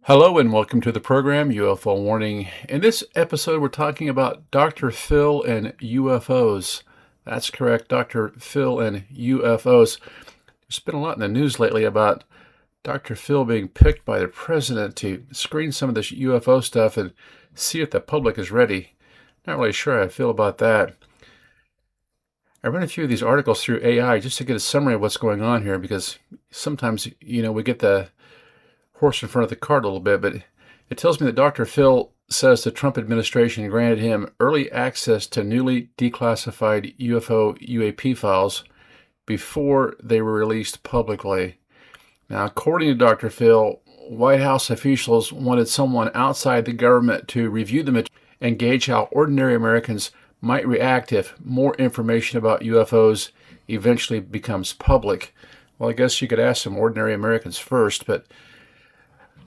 Hello and welcome to the program UFO Warning. In this episode, we're talking about Dr. Phil and UFOs. That's correct, Dr. Phil and UFOs. There's been a lot in the news lately about Dr. Phil being picked by the president to screen some of this UFO stuff and see if the public is ready. Not really sure how I feel about that. I ran a few of these articles through AI just to get a summary of what's going on here because sometimes, we get the horse in front of the cart a little bit, but it tells me that Dr. Phil says the Trump administration granted him early access to newly declassified UFO UAP files before they were released publicly. Now, according to Dr. Phil, White House officials wanted someone outside the government to review the material and gauge how ordinary Americans might react if more information about UFOs eventually becomes public. Well, I guess you could ask some ordinary Americans first, but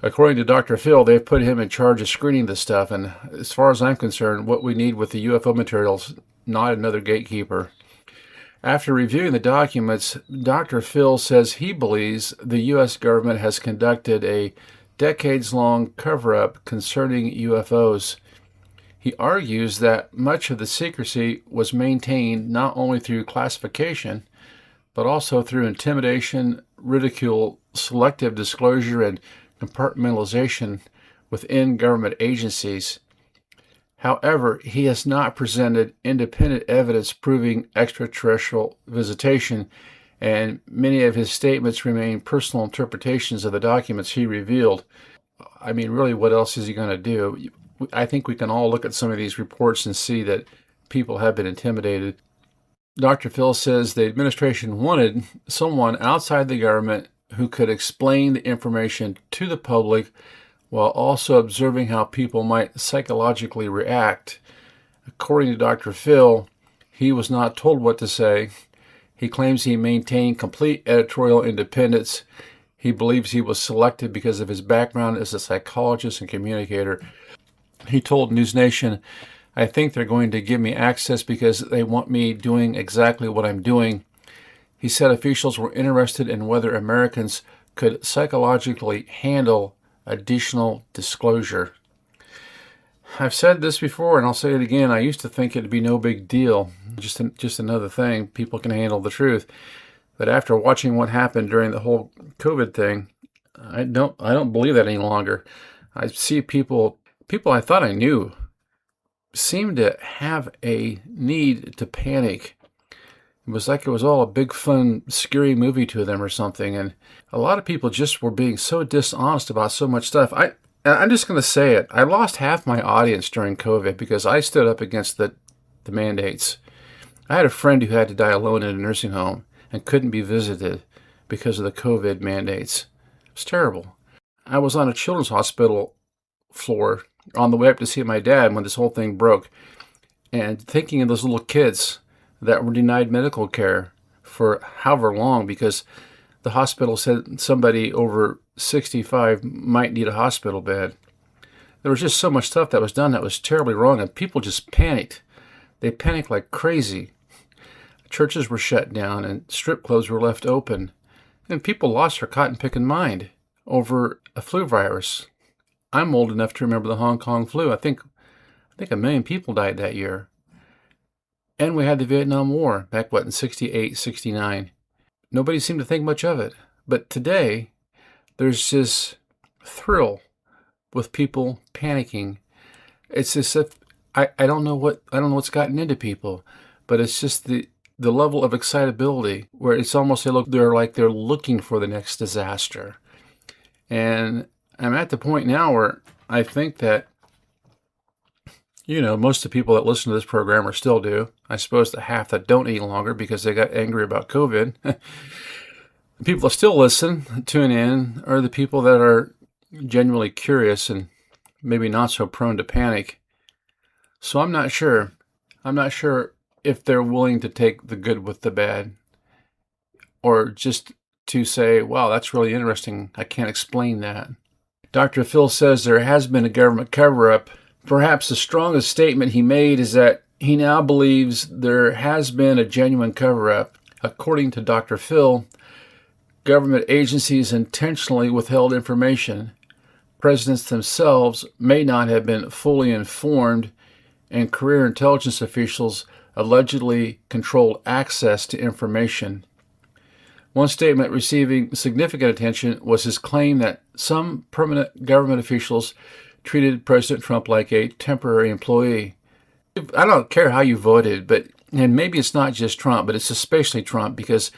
according to Dr. Phil, they've put him in charge of screening this stuff, and as far as I'm concerned, what we need with the UFO materials, not another gatekeeper. After reviewing the documents, Dr. Phil says he believes the U.S. government has conducted a decades-long cover-up concerning UFOs. He argues that much of the secrecy was maintained not only through classification, but also through intimidation, ridicule, selective disclosure, and compartmentalization within government agencies. However, he has not presented independent evidence proving extraterrestrial visitation, and many of his statements remain personal interpretations of the documents he revealed. I mean, really, what else is he going to do? I think we can all look at some of these reports and see that people have been intimidated. Dr. Phil says the administration wanted someone outside the government who could explain the information to the public while also observing how people might psychologically react. According to Dr. Phil, he was not told what to say. He claims he maintained complete editorial independence. He believes he was selected because of his background as a psychologist and communicator. He told News Nation, "I think they're going to give me access because they want me doing exactly what I'm doing." He said officials were interested in whether Americans could psychologically handle additional disclosure. I've said this before, and I'll say it again. I used to think it'd be no big deal, just another thing. People can handle the truth. But after watching what happened during the whole COVID thing, I don't believe that any longer. I see people I thought I knew seem to have a need to panic. It was like it was all a big, fun, scary movie to them or something. And a lot of people just were being so dishonest about so much stuff. I'm just going to say it. I lost half my audience during COVID because I stood up against the mandates. I had a friend who had to die alone in a nursing home and couldn't be visited because of the COVID mandates. It was terrible. I was on a children's hospital floor on the way up to see my dad when this whole thing broke, and thinking of those little kids that were denied medical care for however long because the hospital said somebody over 65 might need a hospital bed. There was just so much stuff that was done that was terribly wrong, and people just panicked. They panicked like crazy. Churches were shut down, and strip clubs were left open, and people lost their cotton-picking mind over a flu virus. I'm old enough to remember the Hong Kong flu. I think 1 million people died that year. And we had the Vietnam War back, in 68, 69. Nobody seemed to think much of it. But today, there's this thrill with people panicking. It's as if, I don't know what's gotten into people, but it's just the level of excitability where it's almost they're looking for the next disaster. And I'm at the point now where I think that most of the people that listen to this program still do. I suppose the half that don't any longer because they got angry about COVID. The people that still listen, tune in, are the people that are genuinely curious and maybe not so prone to panic. So I'm not sure. I'm not sure if they're willing to take the good with the bad, or just to say, wow, that's really interesting. I can't explain that. Dr. Phil says there has been a government cover-up. Perhaps the strongest statement he made is that he now believes there has been a genuine cover-up. According to Dr. Phil, government agencies intentionally withheld information, presidents themselves may not have been fully informed, and career intelligence officials allegedly controlled access to information. One statement receiving significant attention was his claim that some permanent government officials treated President Trump like a temporary employee. I don't care how you voted, and maybe it's not just Trump, but it's especially Trump because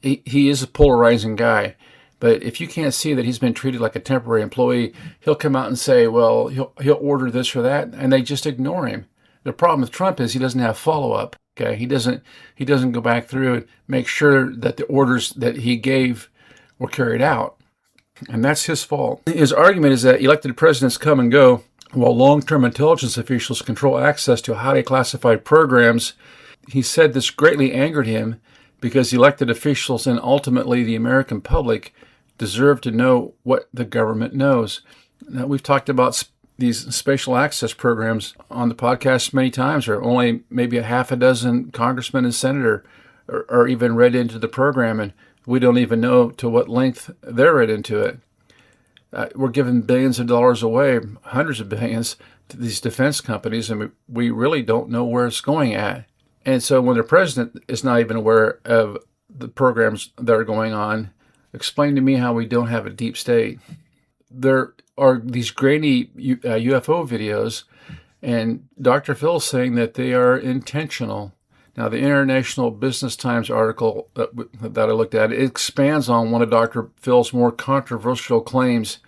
he is a polarizing guy. But if you can't see that he's been treated like a temporary employee, he'll come out and say, well, he'll order this or that, and they just ignore him. The problem with Trump is he doesn't have follow-up. Okay, he doesn't go back through and make sure that the orders that he gave were carried out, and that's his fault. His argument is that elected presidents come and go, while long-term intelligence officials control access to highly classified programs. He said this greatly angered him because elected officials and ultimately the American public deserve to know what the government knows. Now, we've talked about these special access programs on the podcast many times, or only maybe a half a dozen congressmen and senators are even read into the program, and we don't even know to what length they're read into it. We're giving billions of dollars away, hundreds of billions, to these defense companies, and we really don't know where it's going at. And so when the president is not even aware of the programs that are going on, explain to me how we don't have a deep state. There are these grainy UFO videos, and Dr. Phil is saying that they are intentional. Now, the International Business Times article that I looked at, it expands on one of Dr. Phil's more controversial claims.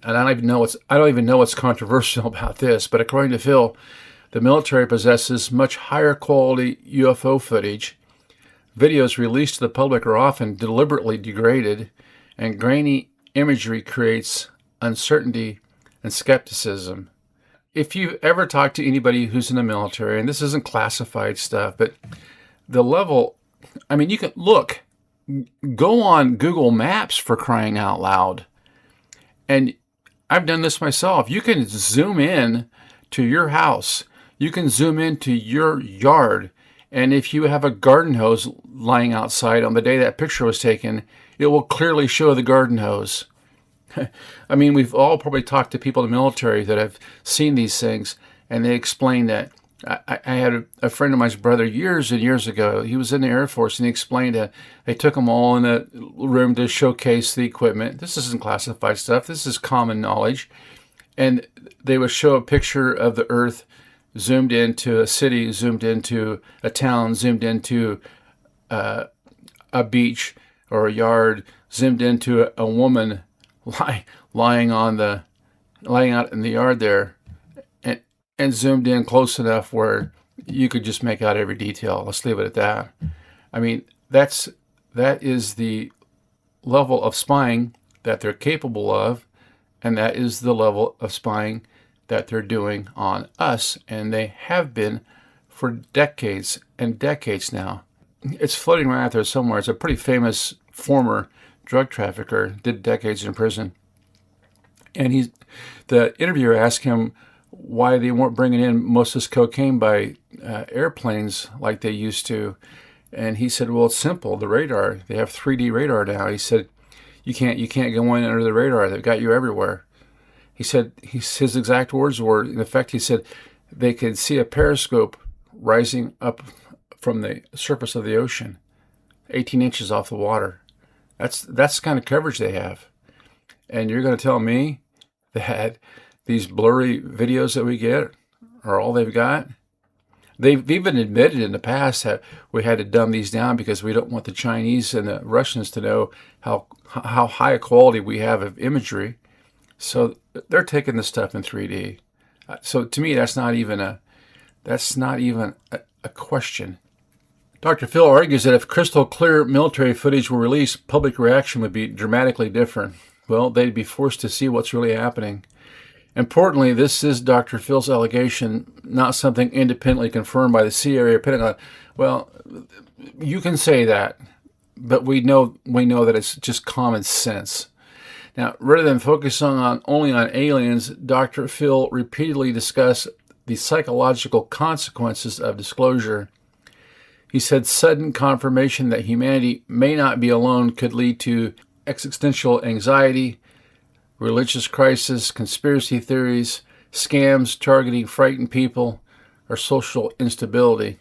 And I don't even know what's controversial about this, but according to Phil, the military possesses much higher quality UFO footage. Videos released to the public are often deliberately degraded, and grainy imagery creates uncertainty and skepticism. If you've ever talked to anybody who's in the military, and this isn't classified stuff, but the level, you can go on Google Maps, for crying out loud. And I've done this myself. You can zoom in to your house. You can zoom into your yard. And if you have a garden hose lying outside on the day that picture was taken, it will clearly show the garden hose. We've all probably talked to people in the military that have seen these things, and they explain that. I had a friend of mine's brother years and years ago. He was in the Air Force, and he explained that they took them all in a room to showcase the equipment. This isn't classified stuff. This is common knowledge. And they would show a picture of the Earth zoomed into a city, zoomed into a town, zoomed into a beach or a yard, zoomed into a woman lying out in the yard there, and zoomed in close enough where you could just make out every detail. Let's leave it at that. That is the level of spying that they're capable of, and that is the level of spying that they're doing on us, and they have been for decades and decades now. It's floating around out there somewhere. It's a pretty famous former drug trafficker, did decades in prison. And the interviewer asked him why they weren't bringing in most of this cocaine by airplanes like they used to. And he said, well, it's simple. The radar, they have 3D radar now. He said, you can't go in under the radar. They've got you everywhere. He said, his exact words were, in effect, he said, they could see a periscope rising up from the surface of the ocean, 18 inches off the water. That's the kind of coverage they have. And you're going to tell me that these blurry videos that we get are all they've got? They've even admitted in the past that we had to dumb these down because we don't want the Chinese and the Russians to know how high a quality we have of imagery. So they're taking this stuff in 3D. So to me, that's not even a question. Dr. Phil argues that if crystal clear military footage were released, public reaction would be dramatically different. Well, they'd be forced to see what's really happening. Importantly, this is Dr. Phil's allegation, not something independently confirmed by the CIA or Pentagon. Well, you can say that, but we know that it's just common sense. Now, rather than focusing only on aliens, Dr. Phil repeatedly discussed the psychological consequences of disclosure. He said sudden confirmation that humanity may not be alone could lead to existential anxiety, religious crisis, conspiracy theories, scams targeting frightened people, or social instability.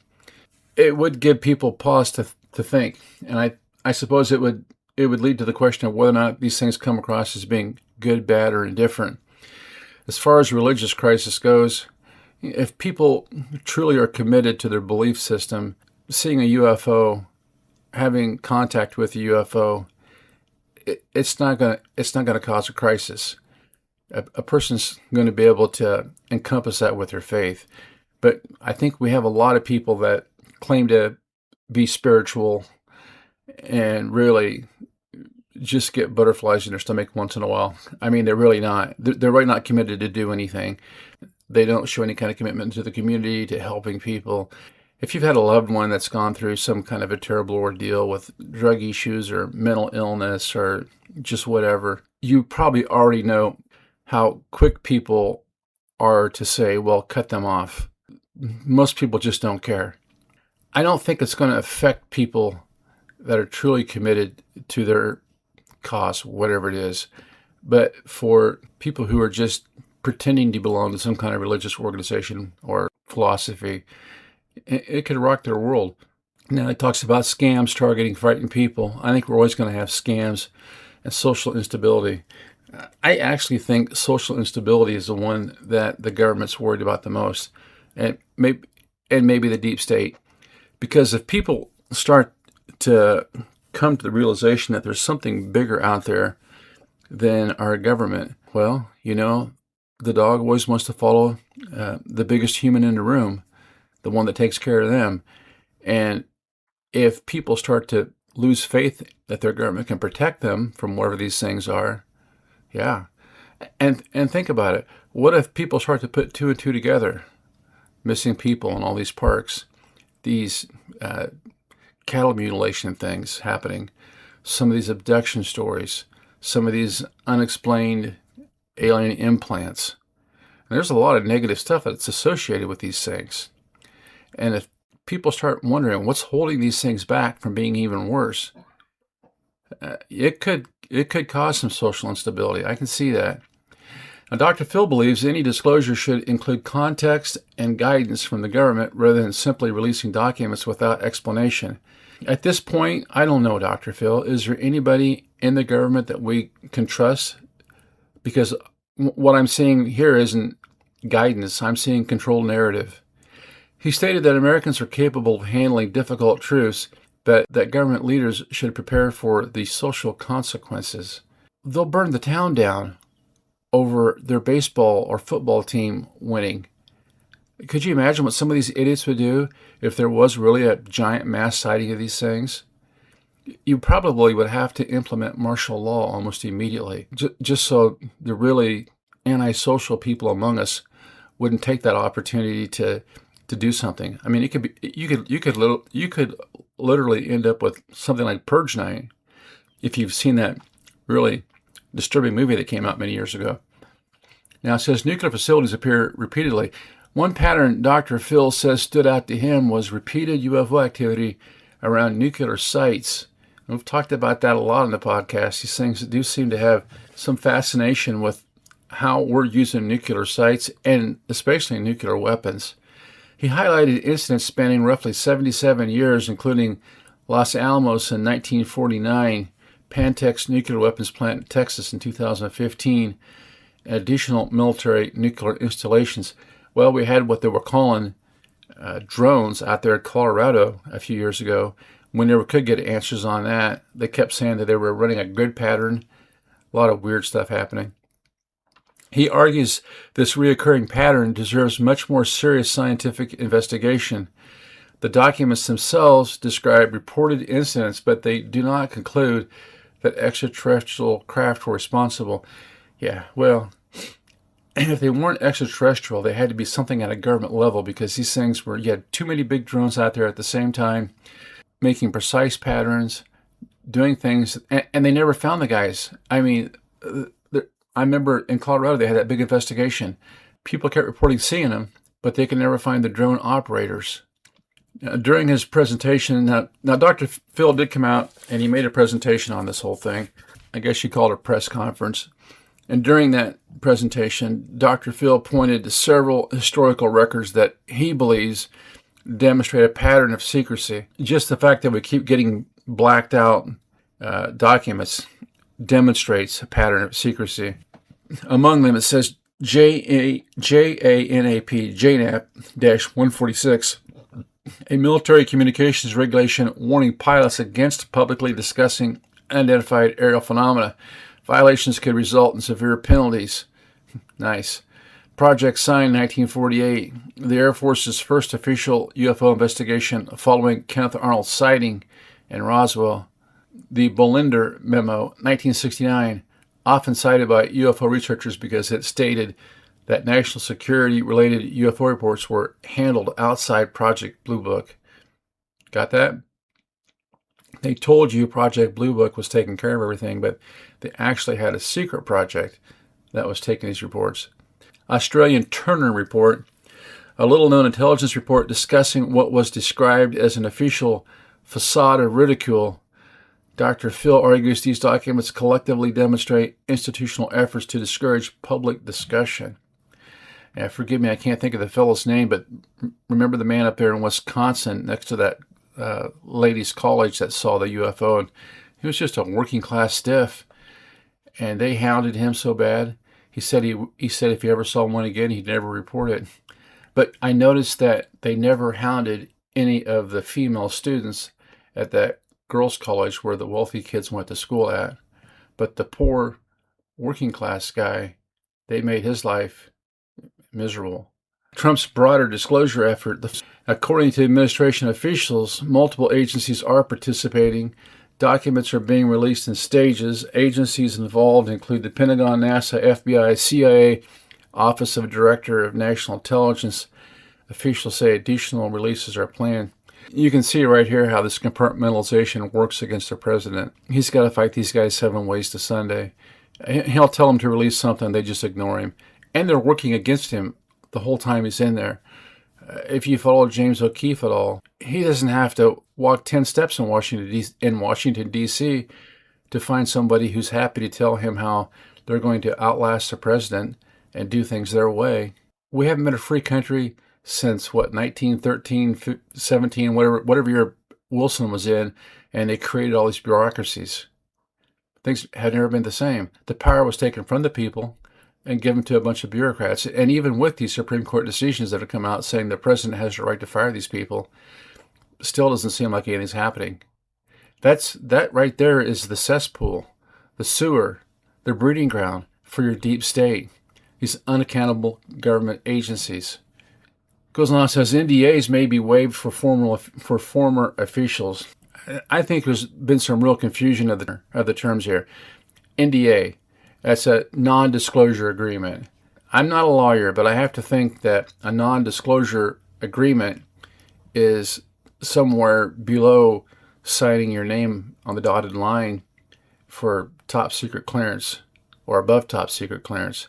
It would give people pause to think, and I suppose it would lead to the question of whether or not these things come across as being good, bad, or indifferent. As far as religious crisis goes, if people truly are committed to their belief system, seeing a UFO, having contact with a UFO, it's not going to cause a crisis. A person's going to be able to encompass that with their faith. But I think we have a lot of people that claim to be spiritual and really just get butterflies in their stomach once in a while. I mean, they're really not. They're really not committed to do anything. They don't show any kind of commitment to the community, to helping people. If you've had a loved one that's gone through some kind of a terrible ordeal with drug issues or mental illness or just whatever, you probably already know how quick people are to say, well, cut them off. Most people just don't care. I don't think it's going to affect people that are truly committed to their cause, whatever it is. But for people who are just pretending to belong to some kind of religious organization or philosophy, it could rock their world. Now, it talks about scams targeting frightened people. I think we're always going to have scams and social instability. I actually think social instability is the one that the government's worried about the most, and maybe the deep state. Because if people start to come to the realization that there's something bigger out there than our government, well, the dog always wants to follow the biggest human in the room, the one that takes care of them. And if people start to lose faith that their government can protect them from whatever these things are, yeah. And think about it. What if people start to put two and two together? Missing people in all these parks, these cattle mutilation things happening, some of these abduction stories, some of these unexplained alien implants. And there's a lot of negative stuff that's associated with these things. And if people start wondering what's holding these things back from being even worse, it could cause some social instability. I can see that. Now, Dr. Phil believes any disclosure should include context and guidance from the government rather than simply releasing documents without explanation. At this point, I don't know, Dr. Phil. Is there anybody in the government that we can trust? Because what I'm seeing here isn't guidance. I'm seeing controlled narrative. He stated that Americans are capable of handling difficult truths, but that government leaders should prepare for the social consequences. They'll burn the town down over their baseball or football team winning. Could you imagine what some of these idiots would do if there was really a giant mass sighting of these things? You probably would have to implement martial law almost immediately, just so the really antisocial people among us wouldn't take that opportunity to do something. I mean, it could be you could literally end up with something like Purge Night, if you've seen that really disturbing movie that came out many years ago. Now, it says nuclear facilities appear repeatedly. One pattern Dr. Phil says stood out to him was repeated UFO activity around nuclear sites. And we've talked about that a lot in the podcast. These things do seem to have some fascination with how we're using nuclear sites and especially nuclear weapons. He highlighted incidents spanning roughly 77 years, including Los Alamos in 1949, Pantex nuclear weapons plant in Texas in 2015, and additional military nuclear installations. Well, we had what they were calling drones out there in Colorado a few years ago. We never could get answers on that. They kept saying that they were running a grid pattern, a lot of weird stuff happening. He argues this reoccurring pattern deserves much more serious scientific investigation. The documents themselves describe reported incidents, but they do not conclude that extraterrestrial craft were responsible. Yeah, well, if they weren't extraterrestrial, they had to be something at a government level, because these things were, you had too many big drones out there at the same time, making precise patterns, doing things, and they never found the guys. I mean, I remember in Colorado, they had that big investigation. People kept reporting seeing them, but they could never find the drone operators. During his presentation, now Dr. Phil did come out and he made a presentation on this whole thing. I guess you call it a press conference. And during that presentation, Dr. Phil pointed to several historical records that he believes demonstrate a pattern of secrecy. Just the fact that we keep getting blacked out documents demonstrates a pattern of secrecy. Among them, it says JANAP-146, a military communications regulation warning pilots against publicly discussing unidentified aerial phenomena. Violations could result in severe penalties. Nice. Project signed 1948, the Air Force's first official UFO investigation following Kenneth Arnold's sighting in Roswell. The Bollinger Memo, 1969, often cited by UFO researchers because it stated that national security-related UFO reports were handled outside Project Blue Book. Got that? They told you Project Blue Book was taking care of everything, but they actually had a secret project that was taking these reports. Australian Turner Report, a little-known intelligence report discussing what was described as an official facade of ridicule. Dr. Phil argues these documents collectively demonstrate institutional efforts to discourage public discussion. Now, forgive me, I can't think of the fellow's name, but remember the man up there in Wisconsin next to that ladies' college that saw the UFO, and he was just a working-class stiff, and they hounded him so bad. He said if he ever saw one again, he'd never report it. But I noticed that they never hounded any of the female students at that girls' college where the wealthy kids went to school at. But the poor working class guy, they made his life miserable. Trump's broader disclosure effort. According to administration officials, multiple agencies are participating. Documents are being released in stages. Agencies involved include the Pentagon, NASA, FBI, CIA, Office of Director of National Intelligence. Officials say additional releases are planned. You can see right here how this compartmentalization works against the president. He's got to fight these guys 7 ways to Sunday. He'll tell them to release something, they just ignore him. And they're working against him the whole time he's in there. If you follow James O'Keefe at all, he doesn't have to walk 10 steps in Washington, D.C. to find somebody who's happy to tell him how they're going to outlast the president and do things their way. We haven't been a free country since, 1913, 17, whatever year Wilson was in, and they created all these bureaucracies. Things had never been the same. The power was taken from the people and given to a bunch of bureaucrats. And even with these Supreme Court decisions that have come out saying the president has the right to fire these people, still doesn't seem like anything's happening. That right there is the cesspool, the sewer, the breeding ground for your deep state, these unaccountable government agencies. Goes on and says NDAs may be waived for former officials. I think there's been some real confusion of the terms here. NDA, that's a non-disclosure agreement. I'm not a lawyer, but I have to think that a non-disclosure agreement is somewhere below signing your name on the dotted line for top secret clearance or above top secret clearance.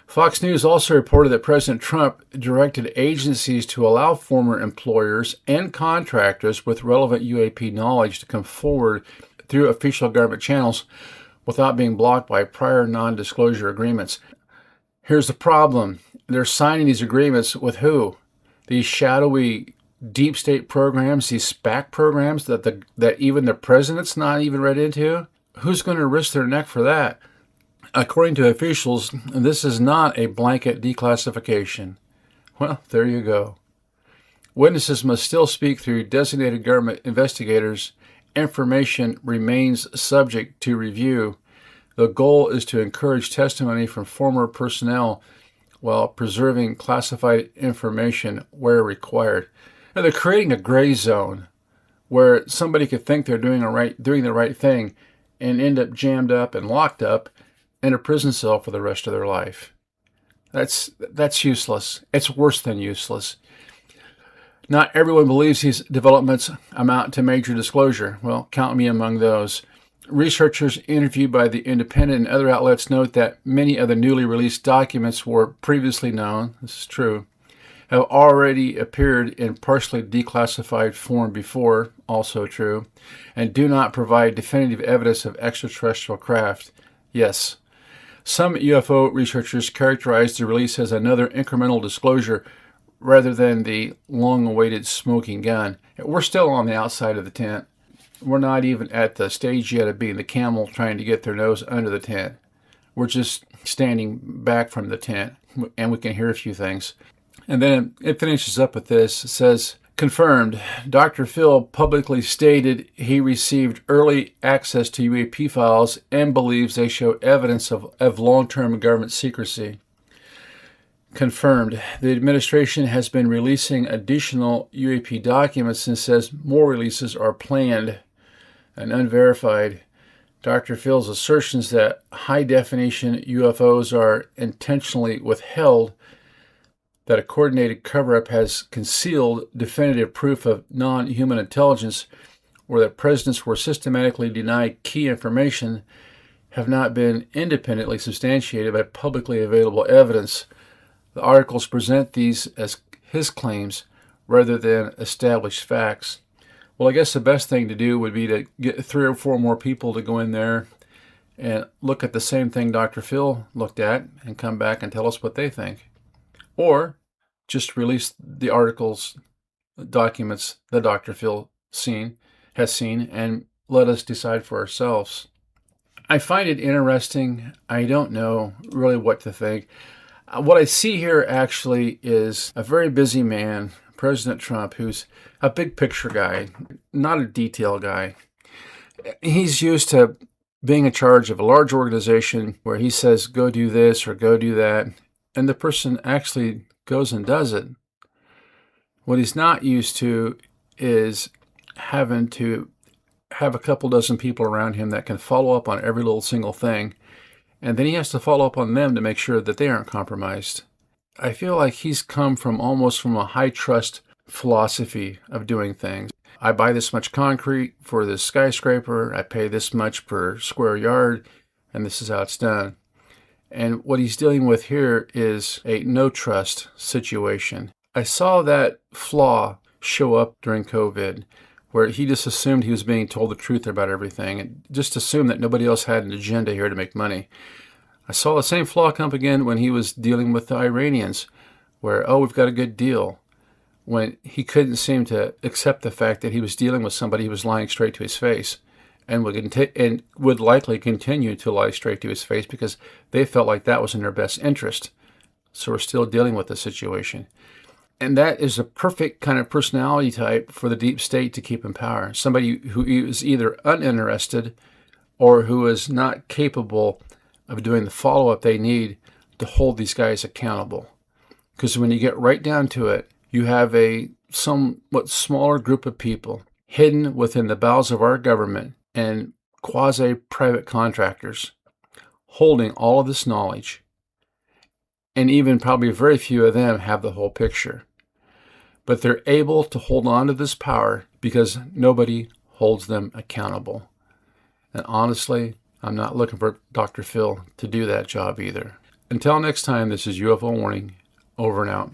Fox News also reported that President Trump directed agencies to allow former employers and contractors with relevant UAP knowledge to come forward through official government channels without being blocked by prior non-disclosure agreements. Here's the problem. They're signing these agreements with who? These shadowy deep state programs, these SPAC programs that even the president's not even read into? Who's going to risk their neck for that? According to officials, this is not a blanket declassification. Well, there you go. Witnesses must still speak through designated government investigators. Information remains subject to review. The goal is to encourage testimony from former personnel while preserving classified information where required. Now, they're creating a gray zone where somebody could think they're doing the right thing and end up jammed up and locked up in a prison cell for the rest of their life. That's useless. It's worse than useless. Not everyone believes these developments amount to major disclosure. Well, count me among those. Researchers interviewed by The Independent and other outlets note that many of the newly released documents were previously known, this is true, have already appeared in partially declassified form before, also true, and do not provide definitive evidence of extraterrestrial craft. Yes. Some UFO researchers characterize the release as another incremental disclosure rather than the long-awaited smoking gun. We're still on the outside of the tent. We're not even at the stage yet of being the camel trying to get their nose under the tent. We're just standing back from the tent, and we can hear a few things. And then it finishes up with this. It says, confirmed, Dr. Phil publicly stated he received early access to UAP files and believes they show evidence of long-term government secrecy. Confirmed, the administration has been releasing additional UAP documents and says more releases are planned. And unverified, Dr. Phil's assertions that high-definition UFOs are intentionally withheld, that a coordinated cover-up has concealed definitive proof of non-human intelligence, or that presidents were systematically denied key information, have not been independently substantiated by publicly available evidence. The articles present these as his claims rather than established facts. Well, I guess the best thing to do would be to get 3 or 4 more people to go in there and look at the same thing Dr. Phil looked at and come back and tell us what they think. Or just release the articles, documents that Dr. Phil has seen, and let us decide for ourselves. I find it interesting. I don't know really what to think. What I see here actually is a very busy man, President Trump, who's a big picture guy, not a detail guy. He's used to being in charge of a large organization where he says, go do this or go do that, and the person actually goes and does it. What he's not used to is having to have a couple dozen people around him that can follow up on every little single thing, and then he has to follow up on them to make sure that they aren't compromised. I feel like he's come from almost from a high trust philosophy of doing things. I buy this much concrete for this skyscraper, I pay this much per square yard, and this is how it's done. And what he's dealing with here is a no trust situation. I saw that flaw show up during COVID, where he just assumed he was being told the truth about everything and just assumed that nobody else had an agenda here to make money. I saw the same flaw come up again when he was dealing with the Iranians, where, oh, we've got a good deal, when he couldn't seem to accept the fact that he was dealing with somebody who was lying straight to his face and would likely continue to lie straight to his face because they felt like that was in their best interest. So we're still dealing with the situation. And that is a perfect kind of personality type for the deep state to keep in power. Somebody who is either uninterested or who is not capable of doing the follow-up they need to hold these guys accountable. Because when you get right down to it, you have a somewhat smaller group of people hidden within the bowels of our government and quasi-private contractors holding all of this knowledge. And even probably very few of them have the whole picture. But they're able to hold on to this power because nobody holds them accountable. And honestly, I'm not looking for Dr. Phil to do that job either. Until next time, this is UFO Warning, over and out.